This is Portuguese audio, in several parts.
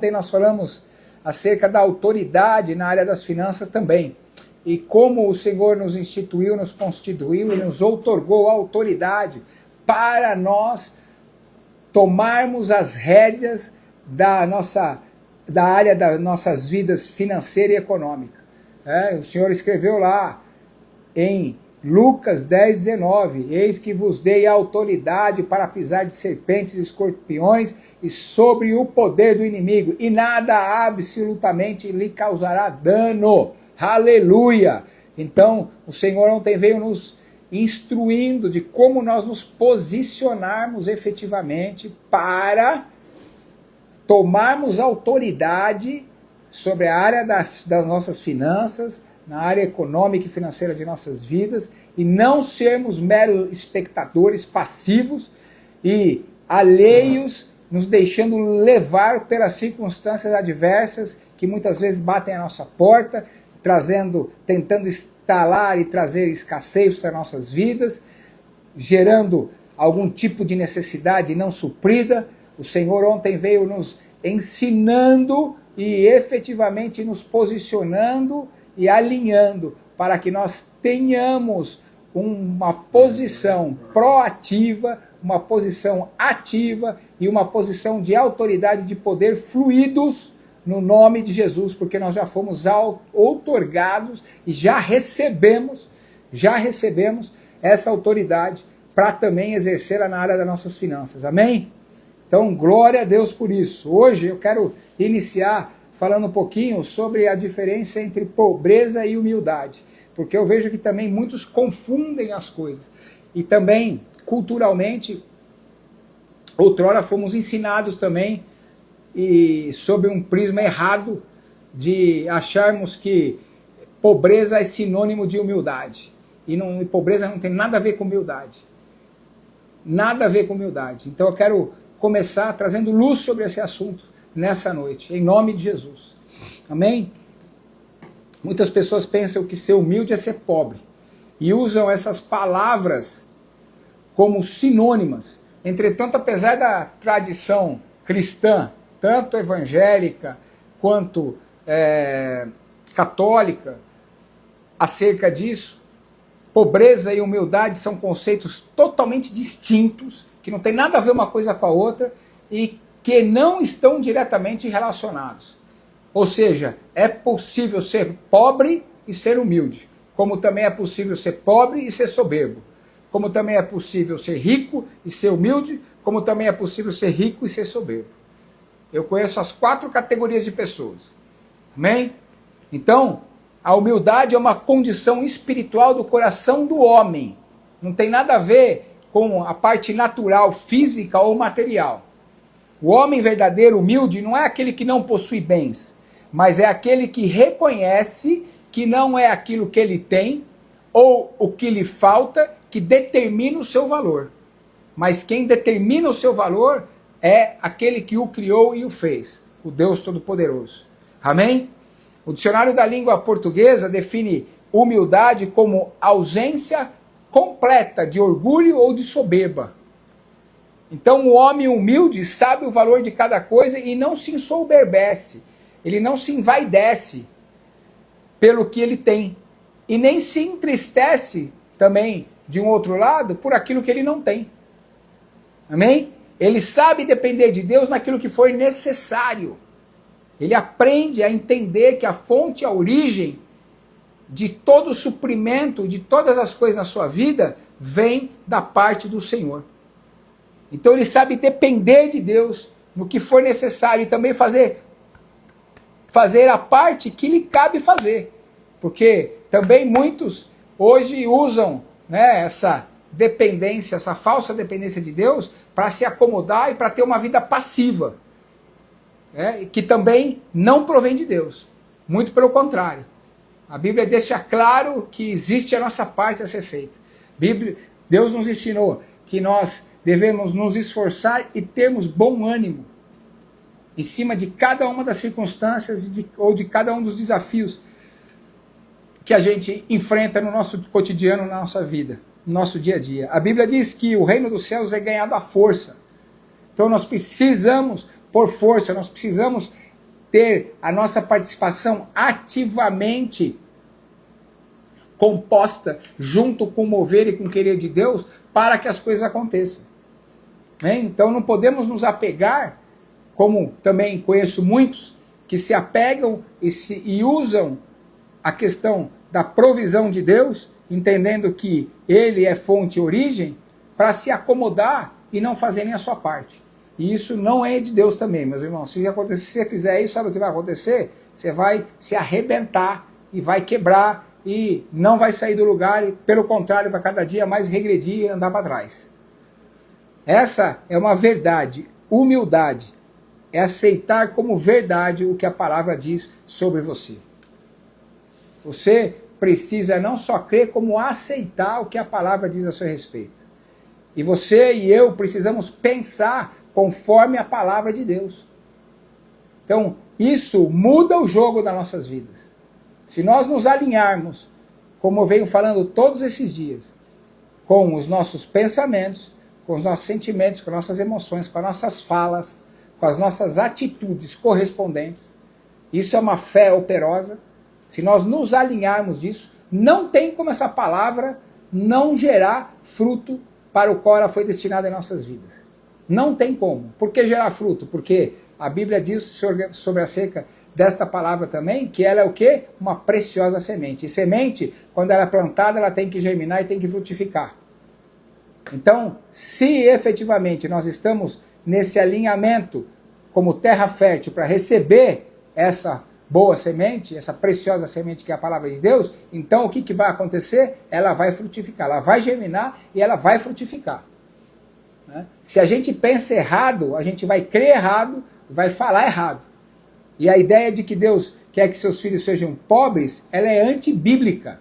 Ontem nós falamos acerca da autoridade na área das finanças também. E como o Senhor nos instituiu, nos constituiu e nos outorgou a autoridade para nós tomarmos as rédeas da área das nossas vidas financeira e econômica. O Senhor escreveu lá em Lucas 10:19, eis que vos dei a autoridade para pisar de serpentes e escorpiões e sobre o poder do inimigo, e nada absolutamente lhe causará dano. Aleluia! Então, o Senhor ontem veio nos instruindo de como nós nos posicionarmos efetivamente para tomarmos autoridade sobre a área das nossas finanças, na área econômica e financeira de nossas vidas, e não sermos meros espectadores passivos e alheios, nos deixando levar pelas circunstâncias adversas que muitas vezes batem à nossa porta, tentando instalar e trazer escassez para nossas vidas, gerando algum tipo de necessidade não suprida. O Senhor ontem veio nos ensinando e efetivamente nos posicionando e alinhando para que nós tenhamos uma posição proativa, uma posição ativa e uma posição de autoridade, de poder fluidos no nome de Jesus, porque nós já fomos outorgados e já recebemos essa autoridade para também exercê-la na área das nossas finanças. Amém? Então, glória a Deus por isso. Hoje eu quero iniciar falando um pouquinho sobre a diferença entre pobreza e humildade, porque eu vejo que também muitos confundem as coisas. E também, culturalmente, outrora fomos ensinados também e sob um prisma errado de acharmos que pobreza é sinônimo de humildade. E pobreza não tem nada a ver com humildade. Nada a ver com humildade. Então eu quero começar trazendo luz sobre esse assunto nessa noite, em nome de Jesus. Amém? Muitas pessoas pensam que ser humilde é ser pobre e usam essas palavras como sinônimas. Entretanto, apesar da tradição cristã, tanto evangélica quanto católica, acerca disso, pobreza e humildade são conceitos totalmente distintos, que não tem nada a ver uma coisa com a outra e que não estão diretamente relacionados. Ou seja, é possível ser pobre e ser humilde, como também é possível ser pobre e ser soberbo, como também é possível ser rico e ser humilde, como também é possível ser rico e ser soberbo. Eu conheço as 4 categorias de pessoas. Amém? Então, a humildade é uma condição espiritual do coração do homem. Não tem nada a ver com a parte natural, física ou material. O homem verdadeiro, humilde, não é aquele que não possui bens, mas é aquele que reconhece que não é aquilo que ele tem ou o que lhe falta que determina o seu valor. Mas quem determina o seu valor é aquele que o criou e o fez, o Deus Todo-Poderoso. Amém? O dicionário da língua portuguesa define humildade como ausência completa de orgulho ou de soberba. Então o homem humilde sabe o valor de cada coisa e não se ensoberbece, ele não se envaidece pelo que ele tem e nem se entristece também, de um outro lado, por aquilo que ele não tem. Amém? Ele sabe depender de Deus naquilo que for necessário. Ele aprende a entender que a fonte, a origem de todo o suprimento, de todas as coisas na sua vida, vem da parte do Senhor. Então ele sabe depender de Deus no que for necessário e também fazer a parte que lhe cabe fazer. Porque também muitos hoje usam, essa dependência, essa falsa dependência de Deus para se acomodar e para ter uma vida passiva, que também não provém de Deus. Muito pelo contrário. A Bíblia deixa claro que existe a nossa parte a ser feita. Deus nos ensinou que nós devemos nos esforçar e termos bom ânimo em cima de cada uma das circunstâncias ou de cada um dos desafios que a gente enfrenta no nosso cotidiano, na nossa vida, no nosso dia a dia. A Bíblia diz que o reino dos céus é ganhado à força. Então nós precisamos por força, nós precisamos ter a nossa participação ativamente composta junto com o mover e com o querer de Deus para que as coisas aconteçam. Então não podemos nos apegar, como também conheço muitos, que se apegam e usam a questão da provisão de Deus, entendendo que Ele é fonte e origem, para se acomodar e não fazerem a sua parte. E isso não é de Deus também, meus irmãos. Se você fizer isso, sabe o que vai acontecer? Você vai se arrebentar e vai quebrar e não vai sair do lugar e, pelo contrário, vai cada dia mais regredir e andar para trás. Essa é uma verdade. Humildade é aceitar como verdade o que a palavra diz sobre você. Você precisa não só crer, como aceitar o que a palavra diz a seu respeito. E você e eu precisamos pensar conforme a palavra de Deus. Então, isso muda o jogo das nossas vidas. Se nós nos alinharmos, como eu venho falando todos esses dias, com os nossos pensamentos, com os nossos sentimentos, com as nossas emoções, com as nossas falas, com as nossas atitudes correspondentes, isso é uma fé operosa. Se nós nos alinharmos disso, não tem como essa palavra não gerar fruto para o qual ela foi destinada em nossas vidas. Não tem como. Por que gerar fruto? Porque a Bíblia diz sobre acerca desta palavra também, que ela é o quê? Uma preciosa semente. E semente, quando ela é plantada, ela tem que germinar e tem que frutificar. Então, se efetivamente nós estamos nesse alinhamento como terra fértil para receber essa boa semente, essa preciosa semente que é a palavra de Deus, então o que vai acontecer? Ela vai frutificar, ela vai germinar e ela vai frutificar. Se a gente pensa errado, a gente vai crer errado, vai falar errado. E a ideia de que Deus quer que seus filhos sejam pobres, ela é antibíblica.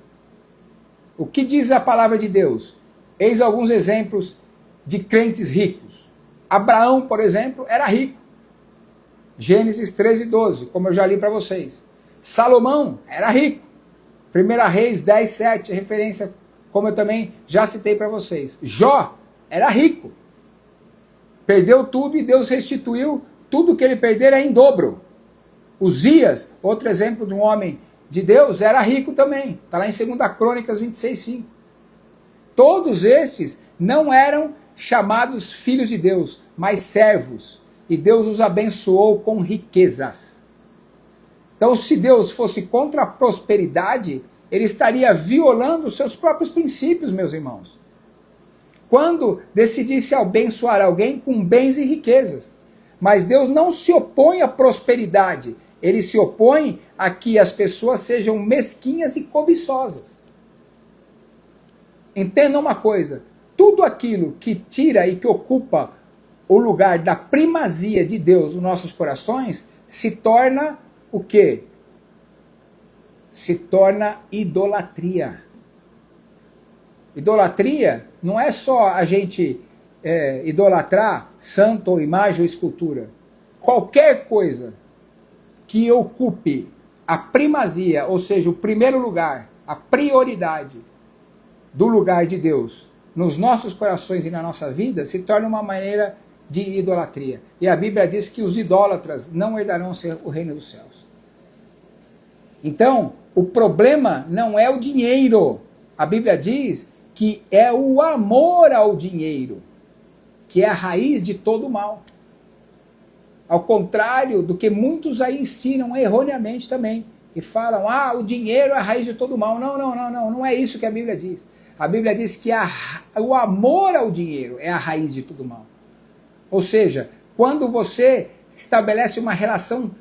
O que diz a palavra de Deus? Eis alguns exemplos de crentes ricos. Abraão, por exemplo, era rico. Gênesis 13:12, como eu já li para vocês. Salomão era rico. 1 Reis 10:7, referência, como eu também já citei para vocês. Jó era rico. Perdeu tudo e Deus restituiu tudo que ele perdera em dobro. Uzias, outro exemplo de um homem de Deus, era rico também. Está lá em 2 Crônicas 26:5. Todos estes não eram chamados filhos de Deus, mas servos. E Deus os abençoou com riquezas. Então, se Deus fosse contra a prosperidade, ele estaria violando os seus próprios princípios, meus irmãos. Quando decidisse abençoar alguém com bens e riquezas. Mas Deus não se opõe à prosperidade. Ele se opõe a que as pessoas sejam mesquinhas e cobiçosas. Entenda uma coisa. Tudo aquilo que tira e que ocupa o lugar da primazia de Deus nos nossos corações, se torna o quê? Se torna idolatria. Idolatria não é só a gente idolatrar santo ou imagem ou escultura. Qualquer coisa que ocupe a primazia, ou seja, o primeiro lugar, a prioridade do lugar de Deus nos nossos corações e na nossa vida, se torna uma maneira de idolatria. E a Bíblia diz que os idólatras não herdarão o reino dos céus. Então, o problema não é o dinheiro. A Bíblia diz que é o amor ao dinheiro, que é a raiz de todo o mal. Ao contrário do que muitos aí ensinam erroneamente também. E falam, o dinheiro é a raiz de todo o mal. Não é isso que a Bíblia diz. A Bíblia diz que o amor ao dinheiro é a raiz de todo o mal. Ou seja, quando você estabelece uma relação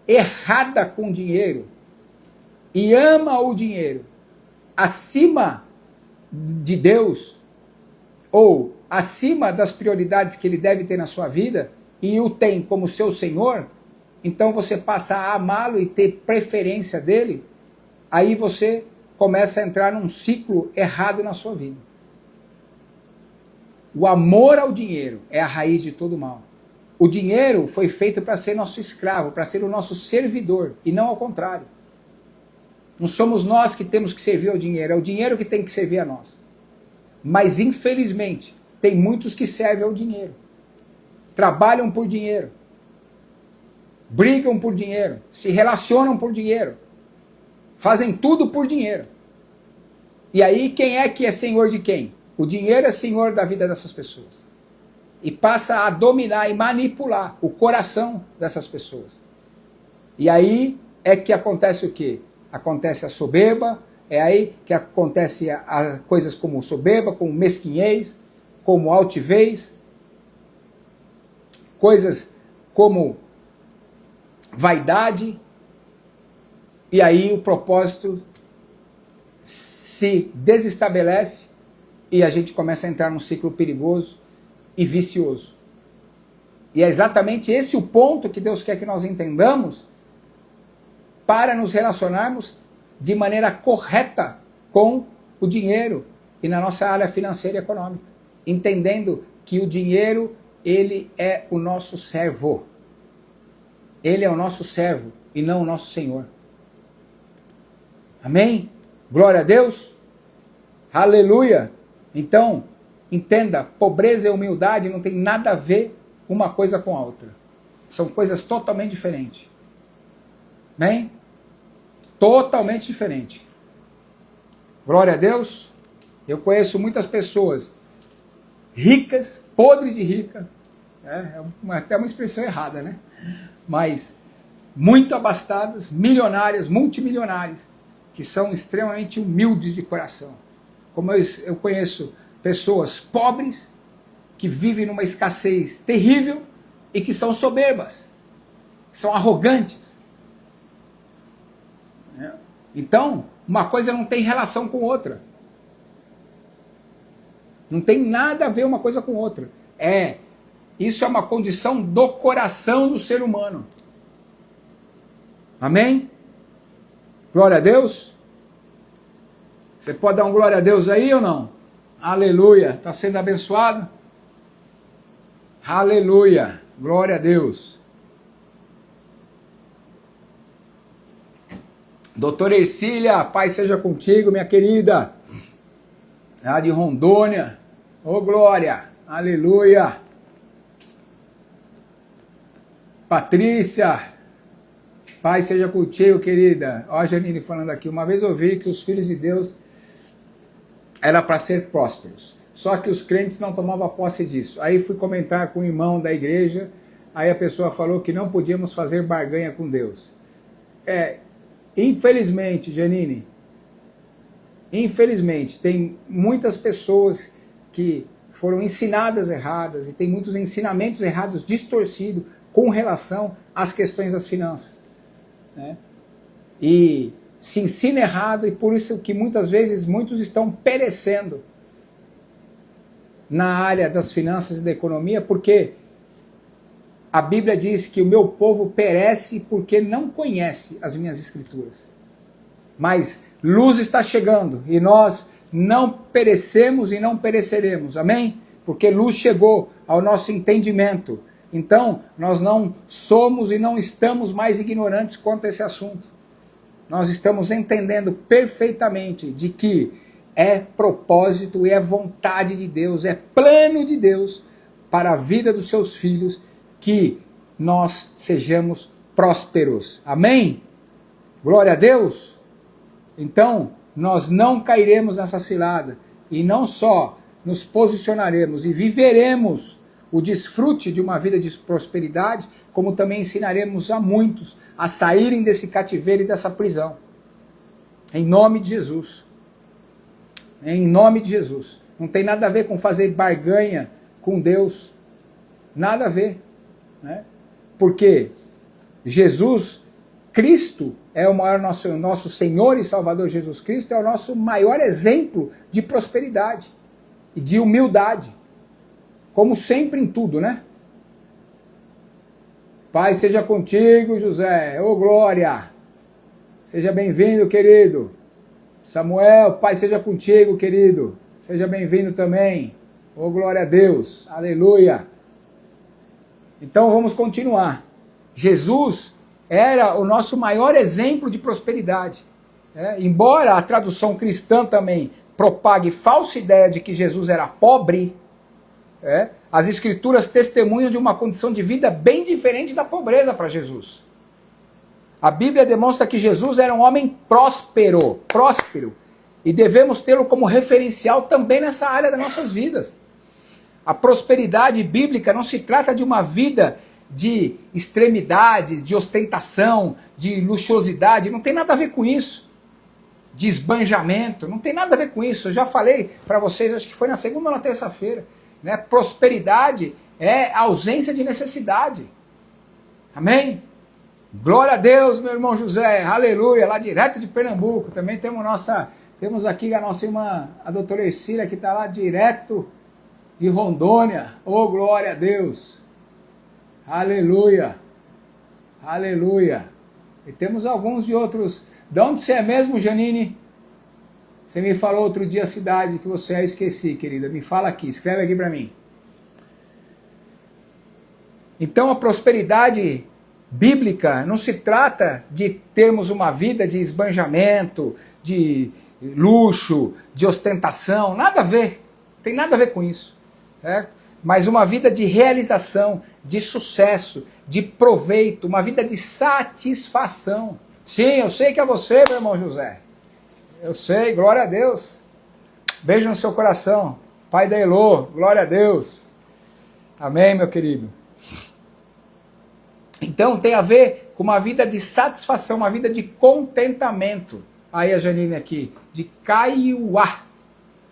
errada com o dinheiro e ama o dinheiro acima de Deus ou acima das prioridades que ele deve ter na sua vida e o tem como seu Senhor, então você passa a amá-lo e ter preferência dele, aí você começa a entrar num ciclo errado na sua vida. O amor ao dinheiro é a raiz de todo mal. O dinheiro foi feito para ser nosso escravo, para ser o nosso servidor, e não ao contrário. Não somos nós que temos que servir ao dinheiro, é o dinheiro que tem que servir a nós. Mas, infelizmente, tem muitos que servem ao dinheiro. Trabalham por dinheiro. brigam por dinheiro, se relacionam por dinheiro, fazem tudo por dinheiro. E aí quem é que é senhor de quem? O dinheiro é senhor da vida dessas pessoas. E passa a dominar e manipular o coração dessas pessoas. E aí é que acontece o quê? Acontece a soberba, é aí que acontece a coisas como soberba, como mesquinhez, como altivez, coisas como vaidade, e aí o propósito se desestabelece e a gente começa a entrar num ciclo perigoso e vicioso. E é exatamente esse o ponto que Deus quer que nós entendamos para nos relacionarmos de maneira correta com o dinheiro e na nossa área financeira e econômica. Entendendo que o dinheiro, ele é o nosso servo. Ele é o nosso servo e não o nosso Senhor. Amém? Glória a Deus. Aleluia. Então, entenda, pobreza e humildade não tem nada a ver uma coisa com a outra. São coisas totalmente diferentes. Amém? Totalmente diferente. Glória a Deus. Eu conheço muitas pessoas ricas, podre de rica, até uma expressão errada, né? Mas muito abastadas, milionárias, multimilionárias, que são extremamente humildes de coração. Como eu conheço pessoas pobres, que vivem numa escassez terrível e que são soberbas, que são arrogantes. Então, uma coisa não tem relação com outra. Não tem nada a ver uma coisa com outra. Isso é uma condição do coração do ser humano. Amém? Glória a Deus. Você pode dar um glória a Deus aí ou não? Aleluia. Está sendo abençoado? Aleluia. Glória a Deus. Doutora Ercília, paz seja contigo, minha querida. Lá de Rondônia. Ô glória. Aleluia. Patrícia, paz seja contigo, querida. Ó a Janine falando aqui. Uma vez eu ouvi que os filhos de Deus era para ser prósperos. Só que os crentes não tomavam posse disso. Aí fui comentar com o irmão da igreja. Aí a pessoa falou que não podíamos fazer barganha com Deus. Infelizmente, Janine, infelizmente, tem muitas pessoas que foram ensinadas erradas e tem muitos ensinamentos errados distorcidos com relação às questões das finanças. Né? E se ensina errado e por isso que muitas vezes muitos estão perecendo na área das finanças e da economia, porque a Bíblia diz que o meu povo perece porque não conhece as minhas escrituras. Mas luz está chegando e nós não perecemos e não pereceremos, amém? Porque luz chegou ao nosso entendimento. Então, nós não somos e não estamos mais ignorantes quanto a esse assunto. Nós estamos entendendo perfeitamente de que é propósito e é vontade de Deus, é plano de Deus para a vida dos seus filhos que nós sejamos prósperos. Amém? Glória a Deus. Então, nós não cairemos nessa cilada e não só nos posicionaremos e viveremos o desfrute de uma vida de prosperidade, como também ensinaremos a muitos a saírem desse cativeiro e dessa prisão. Em nome de Jesus. Em nome de Jesus. Não tem nada a ver com fazer barganha com Deus. Nada a ver. Né? Porque Jesus, Cristo, é o maior nosso Senhor e Salvador Jesus Cristo, é o nosso maior exemplo de prosperidade e de humildade. Como sempre em tudo, né? Pai seja contigo, José. Ô glória! Seja bem-vindo, querido. Samuel, Pai seja contigo, querido. Seja bem-vindo também. Ô glória a Deus. Aleluia. Então vamos continuar. Jesus era o nosso maior exemplo de prosperidade. Embora a tradução cristã também propague falsa ideia de que Jesus era pobre, As escrituras testemunham de uma condição de vida bem diferente da pobreza para Jesus. A Bíblia demonstra que Jesus era um homem próspero, e devemos tê-lo como referencial também nessa área das nossas vidas. A prosperidade bíblica não se trata de uma vida de extremidades, de ostentação, de luxuosidade, não tem nada a ver com isso. De esbanjamento, não tem nada a ver com isso. Eu já falei para vocês, acho que foi na segunda ou na terça-feira, né? Prosperidade é ausência de necessidade. Amém? Glória a Deus, meu irmão José, aleluia, lá direto de Pernambuco. Também temos aqui a nossa irmã, a doutora Ercília, que está lá direto de Rondônia. Oh, glória a Deus. Aleluia. Aleluia. E temos alguns de outros. De onde você é mesmo, Janine? Você me falou outro dia a cidade que você é, eu esqueci, querida. Me fala aqui, escreve aqui para mim. Então a prosperidade bíblica não se trata de termos uma vida de esbanjamento, de luxo, de ostentação, nada a ver. Não tem nada a ver com isso, certo? Mas uma vida de realização, de sucesso, de proveito, uma vida de satisfação. Sim, eu sei que é você, meu irmão José. Eu sei, glória a Deus. Beijo no seu coração. Pai da Elô, glória a Deus. Amém, meu querido. Então tem a ver com uma vida de satisfação, uma vida de contentamento. Aí a Janine aqui, de Caiuá.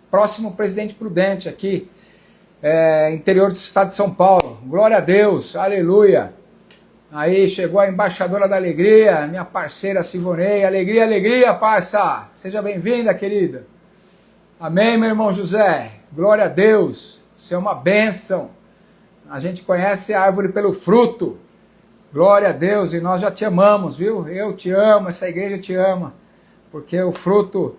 Próximo Presidente Prudente aqui. Interior do estado de São Paulo. Glória a Deus, aleluia. Aí chegou a embaixadora da alegria, minha parceira Sivonei. Alegria, alegria, parça. Seja bem-vinda, querida. Amém, meu irmão José. Glória a Deus. Você é uma bênção. A gente conhece a árvore pelo fruto. Glória a Deus. E nós já te amamos, viu? Eu te amo, essa igreja te ama. Porque o fruto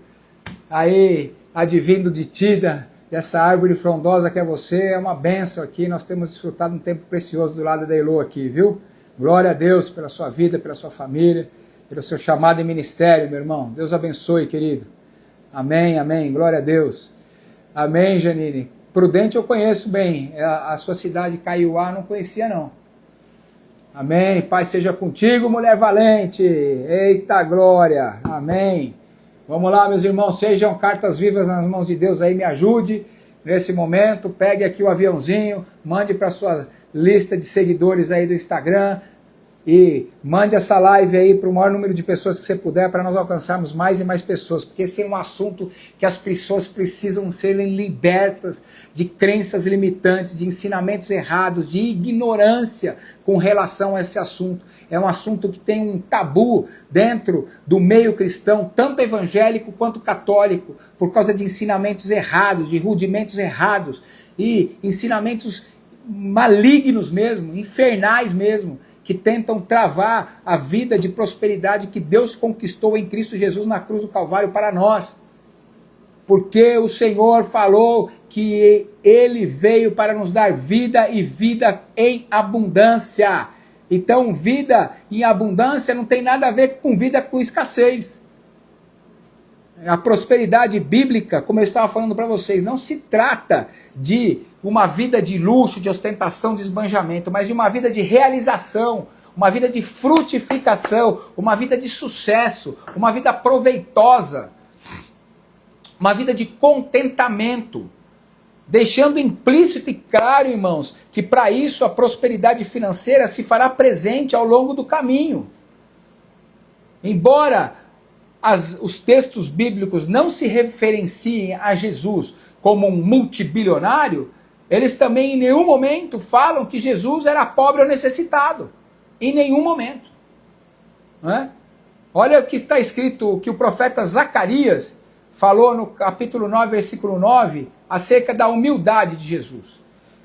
aí advindo de ti, dessa árvore frondosa que é você, é uma bênção aqui. Nós temos desfrutado um tempo precioso do lado da Elô aqui, viu? Glória a Deus pela sua vida, pela sua família, pelo seu chamado em ministério, meu irmão. Deus abençoe, querido. Amém, amém. Glória a Deus. Amém, Janine. Prudente eu conheço bem. A sua cidade, Caiuá, não conhecia, não. Amém. Pai seja contigo, mulher valente. Eita glória. Amém. Vamos lá, meus irmãos. Sejam cartas vivas nas mãos de Deus aí. Me ajude nesse momento. Pegue aqui o aviãozinho. Mande para sua lista de seguidores aí do Instagram e mande essa live aí para o maior número de pessoas que você puder, para nós alcançarmos mais e mais pessoas, porque esse é um assunto que as pessoas precisam serem libertas de crenças limitantes, de ensinamentos errados, de ignorância com relação a esse assunto. É um assunto que tem um tabu dentro do meio cristão, tanto evangélico quanto católico, por causa de ensinamentos errados, de rudimentos errados e ensinamentos malignos mesmo, infernais mesmo, que tentam travar a vida de prosperidade que Deus conquistou em Cristo Jesus na cruz do Calvário para nós. Porque o Senhor falou que Ele veio para nos dar vida e vida em abundância. Então, vida em abundância não tem nada a ver com vida com escassez. A prosperidade bíblica, como eu estava falando para vocês, não se trata de uma vida de luxo, de ostentação, de esbanjamento, mas de uma vida de realização, uma vida de frutificação, uma vida de sucesso, uma vida proveitosa, uma vida de contentamento, deixando implícito e claro, irmãos, que para isso a prosperidade financeira se fará presente ao longo do caminho. Embora os textos bíblicos não se referenciem a Jesus como um multibilionário, eles também em nenhum momento falam que Jesus era pobre ou necessitado. Em nenhum momento. Não é? Olha o que está escrito, que o profeta Zacarias falou no capítulo 9, versículo 9, acerca da humildade de Jesus.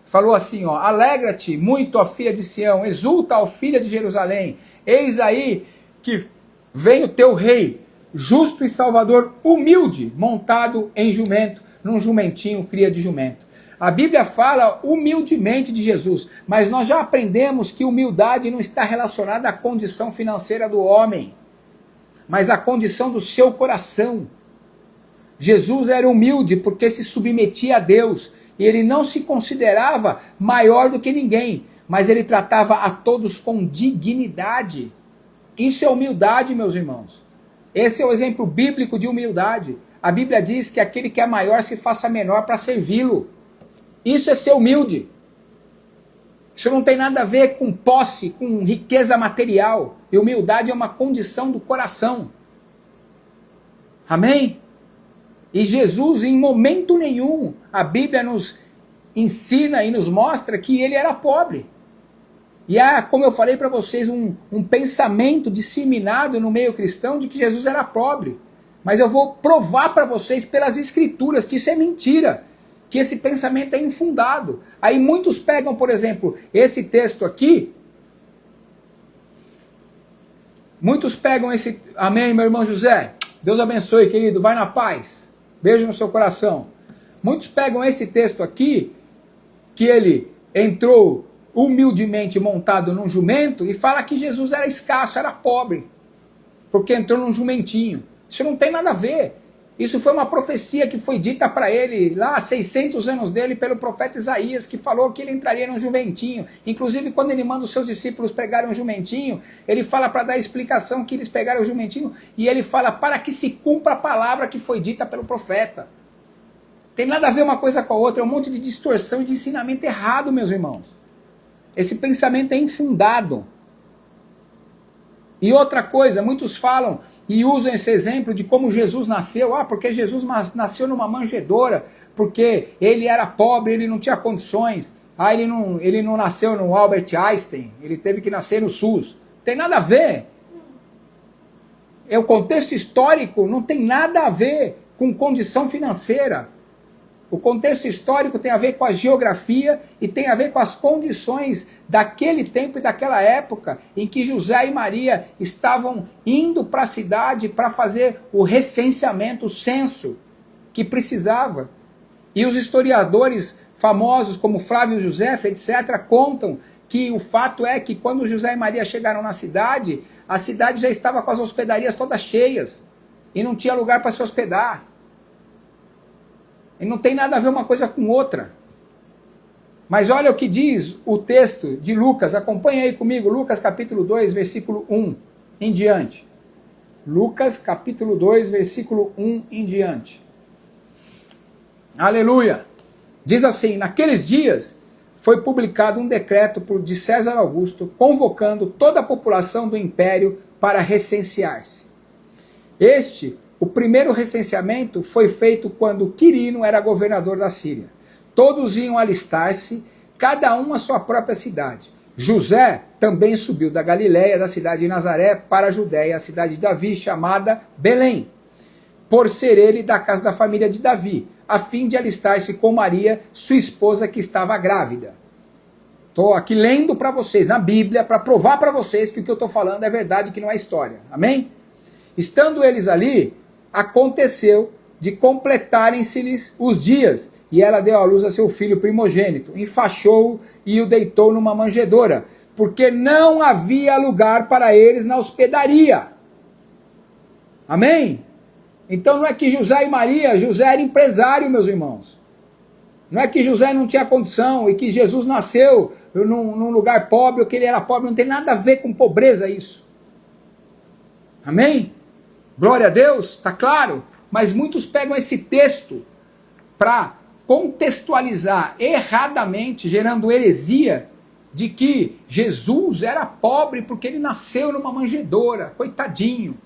Falou assim, ó: alegra-te muito, ó filha de Sião, exulta, ó filha de Jerusalém, eis aí que vem o teu rei, justo e salvador, humilde, montado em jumento, num jumentinho, cria de jumento. A Bíblia fala humildemente de Jesus, mas nós já aprendemos que humildade não está relacionada à condição financeira do homem, mas à condição do seu coração. Jesus era humilde porque se submetia a Deus, e ele não se considerava maior do que ninguém, mas ele tratava a todos com dignidade. Isso é humildade, meus irmãos. Esse é o exemplo bíblico de humildade. A Bíblia diz que aquele que é maior se faça menor para servi-lo. Isso é ser humilde. Isso não tem nada a ver com posse, com riqueza material. E humildade é uma condição do coração. Amém? E Jesus, em momento nenhum, a Bíblia nos ensina e nos mostra que ele era pobre. E há, como eu falei para vocês, um pensamento disseminado no meio cristão de que Jesus era pobre. Mas eu vou provar para vocês pelas escrituras que isso é mentira, que esse pensamento é infundado. Aí muitos pegam, por exemplo, esse texto aqui, muitos pegam esse... Amém, meu irmão José? Deus abençoe, querido, vai na paz. Beijo no seu coração. Muitos pegam esse texto aqui, que ele entrou humildemente montado num jumento, e fala que Jesus era escasso, era pobre, porque entrou num jumentinho. Isso não tem nada a ver. Isso foi uma profecia que foi dita para ele lá há 600 anos dele pelo profeta Isaías, que falou que ele entraria num jumentinho. Inclusive, quando ele manda os seus discípulos pegarem um jumentinho, ele fala para dar explicação que eles pegaram o jumentinho, e ele fala para que se cumpra a palavra que foi dita pelo profeta. Tem nada a ver uma coisa com a outra, é um monte de distorção e de ensinamento errado, meus irmãos. Esse pensamento é infundado. E outra coisa, muitos falam e usam esse exemplo de como Jesus nasceu. Ah, porque Jesus nasceu numa manjedoura, porque ele era pobre, ele não tinha condições. Ah, ele não nasceu no Albert Einstein, ele teve que nascer no SUS. Tem nada a ver. O contexto histórico não tem nada a ver com condição financeira. O contexto histórico tem a ver com a geografia e tem a ver com as condições daquele tempo e daquela época em que José e Maria estavam indo para a cidade para fazer o recenseamento, o censo que precisava. E os historiadores famosos como Flávio José, etc., contam que o fato é que quando José e Maria chegaram na cidade, a cidade já estava com as hospedarias todas cheias e não tinha lugar para se hospedar. E não tem nada a ver uma coisa com outra. Mas olha o que diz o texto de Lucas. Acompanha aí comigo. Lucas capítulo 2, versículo 1 em diante. Lucas capítulo 2, versículo 1 em diante. Aleluia! Diz assim: naqueles dias foi publicado um decreto de César Augusto convocando toda a população do império para recensear-se. O primeiro recenseamento foi feito quando Quirino era governador da Síria. Todos iam alistar-se, cada um à sua própria cidade. José também subiu da Galiléia, da cidade de Nazaré, para a Judéia, a cidade de Davi, chamada Belém, por ser ele da casa da família de Davi, a fim de alistar-se com Maria, sua esposa, que estava grávida. Estou aqui lendo para vocês na Bíblia, para provar para vocês que o que eu estou falando é verdade, que não é história. Amém? Estando eles ali, aconteceu de completarem-se-lhes os dias, e ela deu à luz a seu filho primogênito, enfaixou-o e o deitou numa manjedoura, porque não havia lugar para eles na hospedaria. Amém? Então não é que José era empresário, meus irmãos. Não é que José não tinha condição e que Jesus nasceu num lugar pobre ou que ele era pobre, não tem nada a ver com pobreza isso. Amém? Glória a Deus, está claro? Mas muitos pegam esse texto para contextualizar erradamente, gerando heresia, de que Jesus era pobre porque ele nasceu numa manjedoura, coitadinho.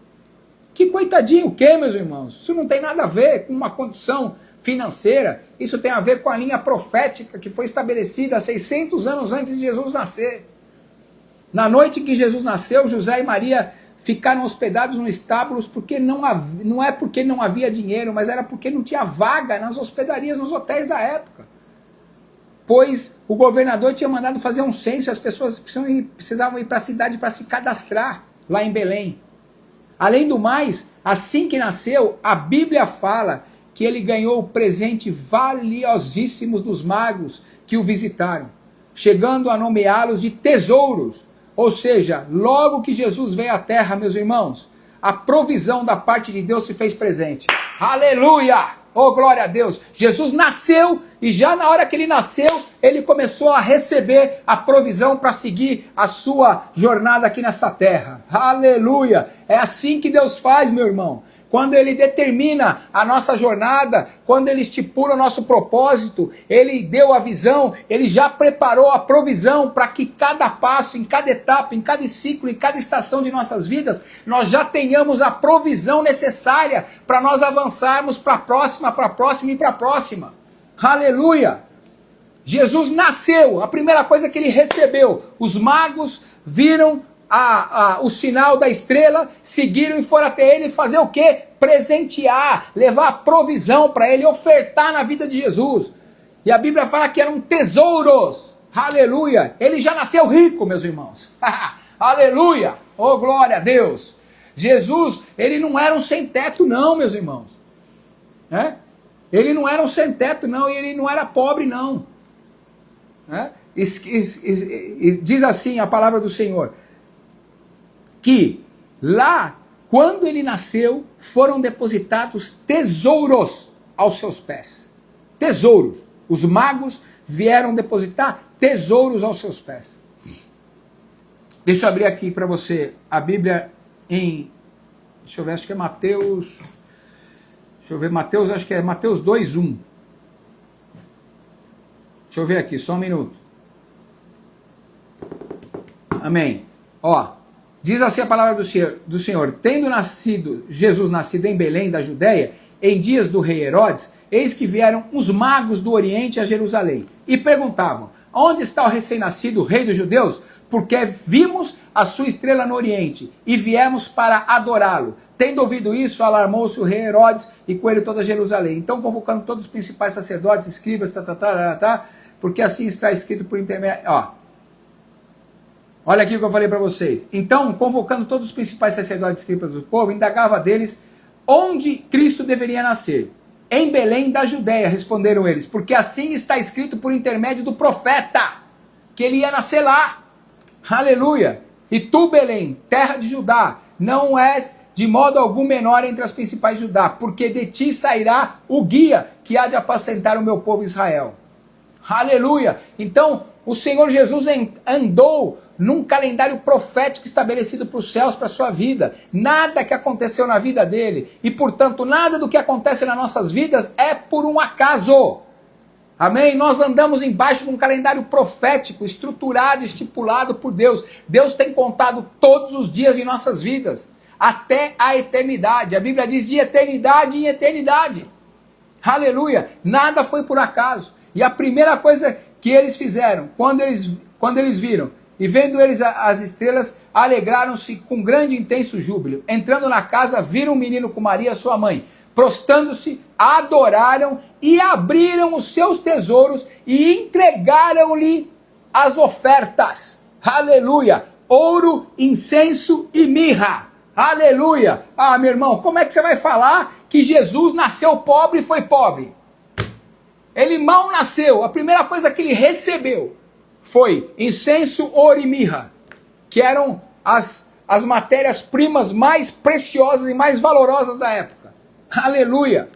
Que coitadinho o quê, meus irmãos? Isso não tem nada a ver com uma condição financeira, isso tem a ver com a linha profética que foi estabelecida 600 anos antes de Jesus nascer. Na noite que Jesus nasceu, José e Maria ficaram hospedados nos estábulos porque não é porque não havia dinheiro, mas era porque não tinha vaga nas hospedarias, nos hotéis da época. Pois o governador tinha mandado fazer um censo e as pessoas precisavam ir para a cidade para se cadastrar lá em Belém. Além do mais, assim que nasceu, a Bíblia fala que ele ganhou presentes valiosíssimos dos magos que o visitaram, chegando a nomeá-los de tesouros. Ou seja, logo que Jesus veio à terra, meus irmãos, a provisão da parte de Deus se fez presente. Aleluia! Oh, glória a Deus! Jesus nasceu e já na hora que ele nasceu, ele começou a receber a provisão para seguir a sua jornada aqui nessa terra. Aleluia! É assim que Deus faz, meu irmão. Quando ele determina a nossa jornada, quando ele estipula o nosso propósito, ele deu a visão, ele já preparou a provisão para que cada passo, em cada etapa, em cada ciclo, em cada estação de nossas vidas, nós já tenhamos a provisão necessária para nós avançarmos para a próxima e para a próxima. Aleluia! Jesus nasceu, a primeira coisa que ele recebeu, os magos viram o sinal da estrela, seguiram e foram até ele fazer o quê? Presentear, levar a provisão para ele, ofertar na vida de Jesus. E a Bíblia fala que eram tesouros. Aleluia! Ele já nasceu rico, meus irmãos. Aleluia! Oh, glória a Deus! Jesus, ele não era um sem-teto não, meus irmãos. Ele não era um sem-teto não, e ele não era pobre não. Diz assim a palavra do Senhor, que lá, quando ele nasceu, foram depositados tesouros aos seus pés. Tesouros. Os magos vieram depositar tesouros aos seus pés. Deixa eu abrir aqui para você a Bíblia em... Deixa eu ver, acho que é Mateus... Deixa eu ver, Mateus, acho que é Mateus 2:1. Deixa eu ver aqui, só um minuto. Amém. Ó... Diz assim a palavra do Senhor, tendo Jesus nascido em Belém da Judéia, em dias do rei Herodes, eis que vieram os magos do Oriente a Jerusalém, e perguntavam, onde está o recém-nascido, o rei dos judeus? Porque vimos a sua estrela no Oriente, e viemos para adorá-lo. Tendo ouvido isso, alarmou-se o rei Herodes, e com ele toda Jerusalém. Então, convocando todos os principais sacerdotes, escribas, porque assim está escrito por intermédio... Olha aqui o que eu falei para vocês. Então, convocando todos os principais sacerdotes e escribas do povo, indagava deles onde Cristo deveria nascer. Em Belém da Judéia, responderam eles, porque assim está escrito por intermédio do profeta, que ele ia nascer lá. Aleluia! E tu, Belém, terra de Judá, não és de modo algum menor entre as principais de Judá, porque de ti sairá o guia que há de apacentar o meu povo Israel. Aleluia! Então, o Senhor Jesus andou num calendário profético estabelecido para os céus, para a sua vida. Nada que aconteceu na vida dele, e portanto nada do que acontece nas nossas vidas é por um acaso. Amém? Nós andamos embaixo de um calendário profético, estruturado, estipulado por Deus. Deus tem contado todos os dias de nossas vidas, até a eternidade. A Bíblia diz de eternidade em eternidade. Aleluia! Nada foi por acaso. E a primeira coisa que eles fizeram, quando eles viram, e vendo eles as estrelas, alegraram-se com grande e intenso júbilo. Entrando na casa, viram o menino com Maria, sua mãe. Prostando-se, adoraram e abriram os seus tesouros e entregaram-lhe as ofertas. Aleluia! Ouro, incenso e mirra. Aleluia! Ah, meu irmão, como é que você vai falar que Jesus nasceu pobre e foi pobre? Ele mal nasceu, a primeira coisa que ele recebeu foi incenso, ouro e mirra, que eram as matérias-primas mais preciosas e mais valorosas da época. Aleluia!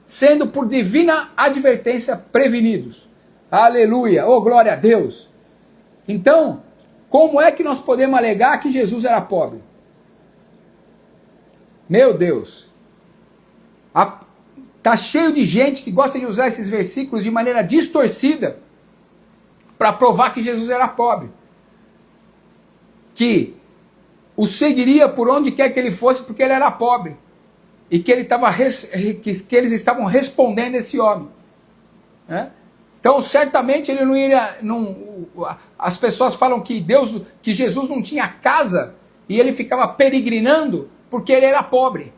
Sendo por divina advertência prevenidos. Aleluia! Oh, glória a Deus! Então, como é que nós podemos alegar que Jesus era pobre? Meu Deus! Está cheio de gente que gosta de usar esses versículos de maneira distorcida para provar que Jesus era pobre. Que o seguiria por onde quer que ele fosse porque ele era pobre. E que, que eles estavam respondendo a esse homem. Então, certamente ele não iria... as pessoas falam que Jesus não tinha casa e ele ficava peregrinando porque ele era pobre.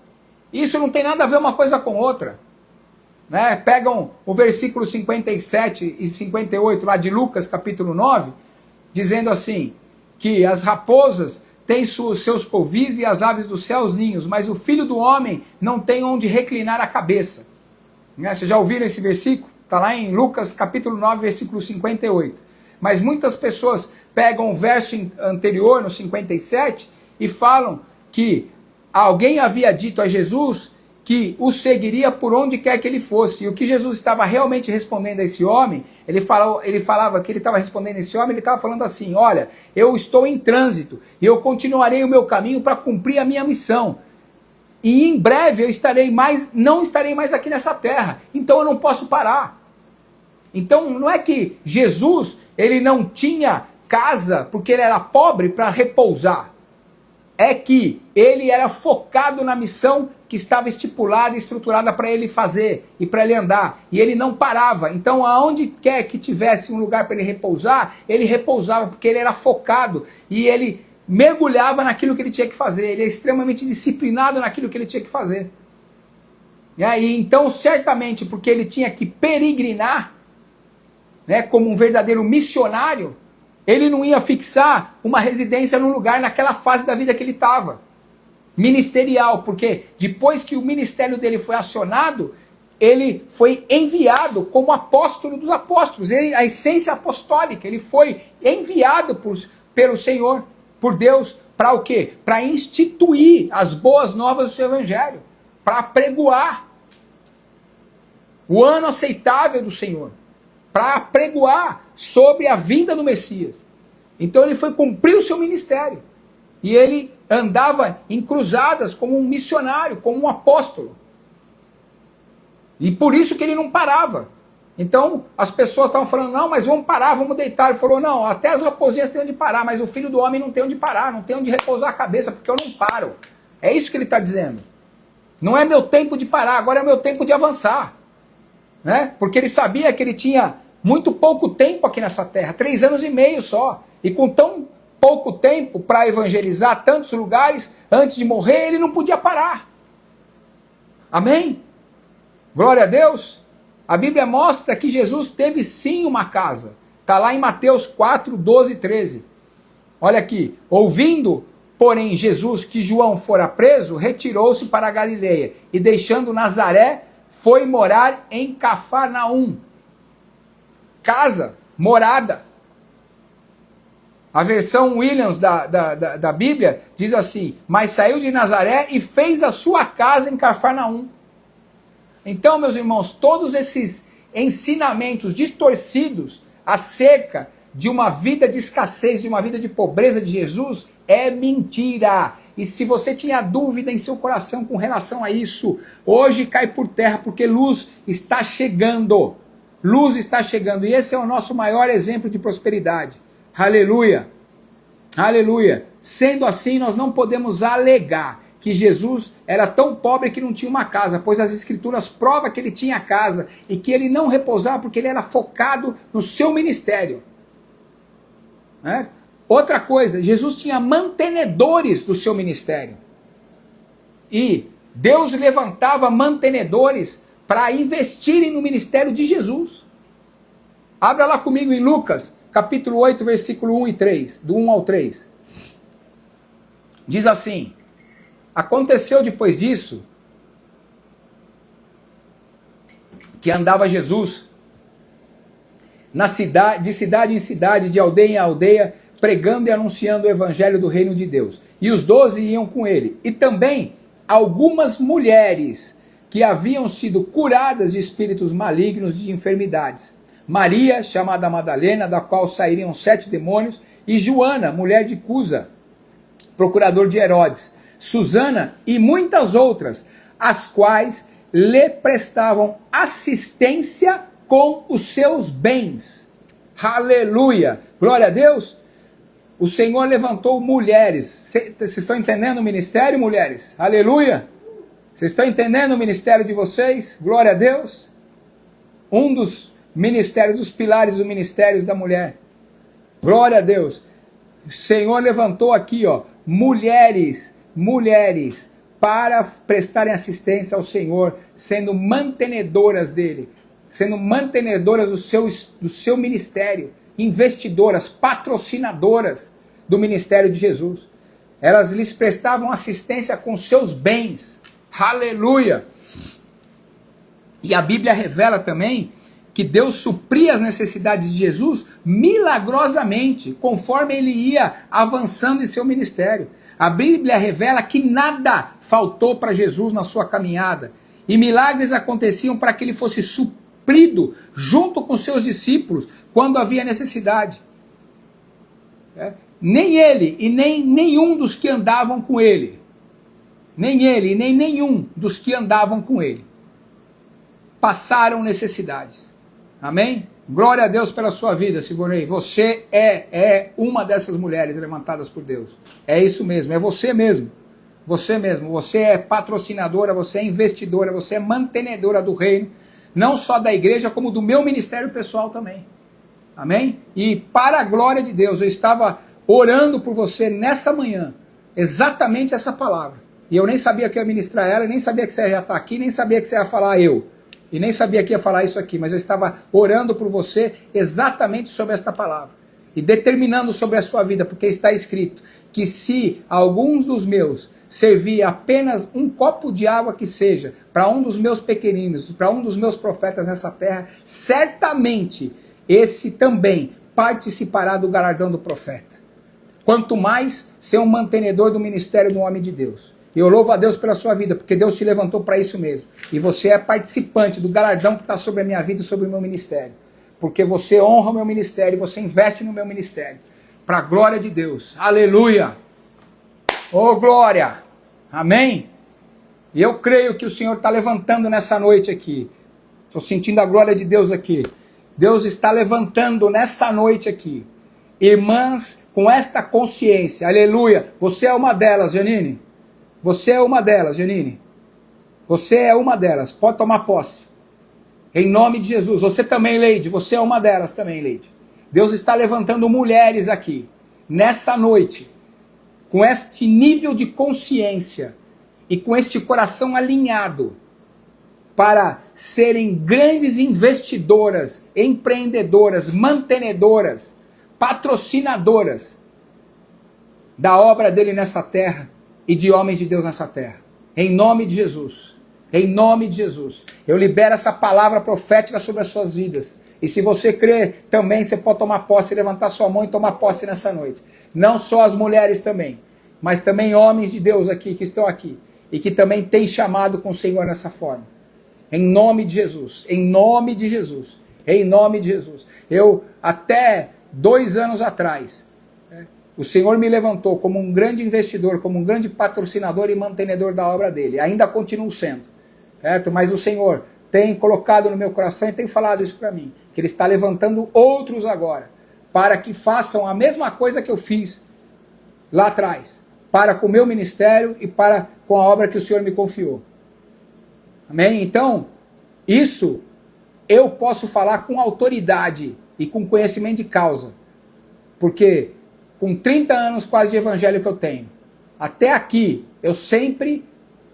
Isso não tem nada a ver uma coisa com outra. Pegam o versículo 57 e 58 lá de Lucas capítulo 9, dizendo assim, que as raposas têm seus covis e as aves do céu os ninhos, mas o filho do homem não tem onde reclinar a cabeça. Vocês já ouviram esse versículo? Está lá em Lucas capítulo 9, versículo 58. Mas muitas pessoas pegam o verso anterior, no 57, e falam que alguém havia dito a Jesus que o seguiria por onde quer que ele fosse. E o que Jesus estava realmente respondendo a esse homem, ele falava que ele estava respondendo a esse homem, ele estava falando assim: olha, eu estou em trânsito, e eu continuarei o meu caminho para cumprir a minha missão. E em breve eu não estarei mais aqui nessa terra, então eu não posso parar. Então não é que Jesus ele não tinha casa porque ele era pobre para repousar. É que ele era focado na missão que estava estipulada e estruturada para ele fazer e para ele andar. E ele não parava. Então aonde quer que tivesse um lugar para ele repousar, ele repousava porque ele era focado e ele mergulhava naquilo que ele tinha que fazer. Ele é extremamente disciplinado naquilo que ele tinha que fazer. E então certamente porque ele tinha que peregrinar, né, como um verdadeiro missionário, ele não ia fixar uma residência num lugar naquela fase da vida que ele estava. Ministerial, porque depois que o ministério dele foi acionado, ele foi enviado como apóstolo dos apóstolos. A essência apostólica, ele foi enviado pelo Senhor, por Deus, para o quê? Para instituir as boas novas do seu evangelho, para pregoar o ano aceitável do Senhor, para pregoar sobre a vinda do Messias. Então ele foi cumprir o seu ministério. E ele andava em cruzadas como um missionário, como um apóstolo. E por isso que ele não parava. Então as pessoas estavam falando: não, mas vamos parar, vamos deitar. Ele falou: não, até as raposinhas têm onde parar, mas o filho do homem não tem onde parar, não tem onde repousar a cabeça, porque eu não paro. É isso que ele está dizendo. Não é meu tempo de parar, agora é meu tempo de avançar. Né? Porque ele sabia que ele tinha muito pouco tempo aqui nessa terra, 3 anos e meio só. E com tão pouco tempo para evangelizar tantos lugares, antes de morrer, ele não podia parar. Amém? Glória a Deus. A Bíblia mostra que Jesus teve sim uma casa. Está lá em Mateus 4, 12 e 13. Olha aqui. Ouvindo, porém, Jesus que João fora preso, retirou-se para a Galileia. E deixando Nazaré, foi morar em Cafarnaum. Casa, morada. A versão Williams da Bíblia diz assim: mas saiu de Nazaré e fez a sua casa em Cafarnaum. Então, meus irmãos, todos esses ensinamentos distorcidos acerca de uma vida de escassez, de uma vida de pobreza de Jesus, é mentira. E se você tinha dúvida em seu coração com relação a isso, hoje cai por terra, porque luz está chegando. Luz está chegando. E esse é o nosso maior exemplo de prosperidade. Aleluia. Aleluia. Sendo assim, nós não podemos alegar que Jesus era tão pobre que não tinha uma casa, pois as escrituras provam que ele tinha casa e que ele não repousava porque ele era focado no seu ministério. Né? Outra coisa, Jesus tinha mantenedores do seu ministério. E Deus levantava mantenedores para investirem no ministério de Jesus. Abra lá comigo em Lucas, capítulo 8, versículo 1 e 3, do 1 ao 3. Diz assim: aconteceu depois disso, que andava Jesus de cidade em cidade, de aldeia em aldeia, pregando e anunciando o evangelho do reino de Deus. E os 12 iam com ele. E também algumas mulheres que haviam sido curadas de espíritos malignos, de enfermidades. Maria, chamada Madalena, da qual sairiam 7 demônios, e Joana, mulher de Cusa, procurador de Herodes, Susana e muitas outras, as quais lhe prestavam assistência com os seus bens. Aleluia! Glória a Deus! O Senhor levantou mulheres. Vocês estão entendendo o ministério, mulheres? Aleluia! Vocês estão entendendo o ministério de vocês? Glória a Deus! Um dos ministérios, dos pilares do ministério da mulher. Glória a Deus! O Senhor levantou aqui, mulheres, para prestarem assistência ao Senhor, sendo mantenedoras dele, sendo mantenedoras do seu ministério, investidoras, patrocinadoras do ministério de Jesus. Elas lhes prestavam assistência com seus bens. Aleluia! E a Bíblia revela também que Deus supria as necessidades de Jesus milagrosamente, conforme ele ia avançando em seu ministério. A Bíblia revela que nada faltou para Jesus na sua caminhada, e milagres aconteciam para que ele fosse suprido junto com seus discípulos quando havia necessidade. Nem ele e nem nenhum dos que andavam com ele, nem ele e nem nenhum dos que andavam com ele, passaram necessidades. Amém? Glória a Deus pela sua vida, Sigonei. Você é uma dessas mulheres levantadas por Deus. É isso mesmo, é você mesmo. Você mesmo. Você é patrocinadora, você é investidora, você é mantenedora do reino, não só da igreja, como do meu ministério pessoal também. Amém? E para a glória de Deus, eu estava orando por você nessa manhã, exatamente essa palavra. E eu nem sabia que ia ministrar ela, nem sabia que você ia estar aqui, nem sabia que você ia falar eu. E nem sabia que ia falar isso aqui, mas eu estava orando por você exatamente sobre esta palavra. E determinando sobre a sua vida, porque está escrito que se alguns dos meus servir apenas um copo de água que seja, para um dos meus pequeninos, para um dos meus profetas nessa terra, certamente esse também participará do galardão do profeta. Quanto mais ser um mantenedor do ministério do homem de Deus. E eu louvo a Deus pela sua vida, porque Deus te levantou para isso mesmo. E você é participante do galardão que está sobre a minha vida e sobre o meu ministério. Porque você honra o meu ministério, você investe no meu ministério. Para a glória de Deus. Aleluia! Oh, glória! Amém? E eu creio que o Senhor está levantando nessa noite aqui. Estou sentindo a glória de Deus aqui. Deus está levantando nessa noite aqui. Irmãs com esta consciência. Aleluia! Você é uma delas, Janine. Você é uma delas, Janine. Você é uma delas. Pode tomar posse. Em nome de Jesus. Você também, Leide. Você é uma delas também, Leide. Deus está levantando mulheres aqui, nessa noite, com este nível de consciência e com este coração alinhado, para serem grandes investidoras, empreendedoras, mantenedoras, patrocinadoras da obra dele nessa terra e de homens de Deus nessa terra. Em nome de Jesus. Em nome de Jesus. Eu libero essa palavra profética sobre as suas vidas. E se você crê também, você pode tomar posse, levantar sua mão e tomar posse nessa noite. Não só as mulheres também, mas também homens de Deus aqui, que estão aqui. E que também têm chamado com o Senhor nessa forma. Em nome de Jesus. Em nome de Jesus. Em nome de Jesus. Eu, até 2 anos atrás, o Senhor me levantou como um grande investidor, como um grande patrocinador e mantenedor da obra dele. Ainda continuo sendo, certo? Mas o Senhor tem colocado no meu coração e tem falado isso para mim, que Ele está levantando outros agora, para que façam a mesma coisa que eu fiz lá atrás, para com o meu ministério e para com a obra que o Senhor me confiou. Amém? Então, isso eu posso falar com autoridade e com conhecimento de causa, porque com 30 anos quase de evangelho que eu tenho, até aqui eu sempre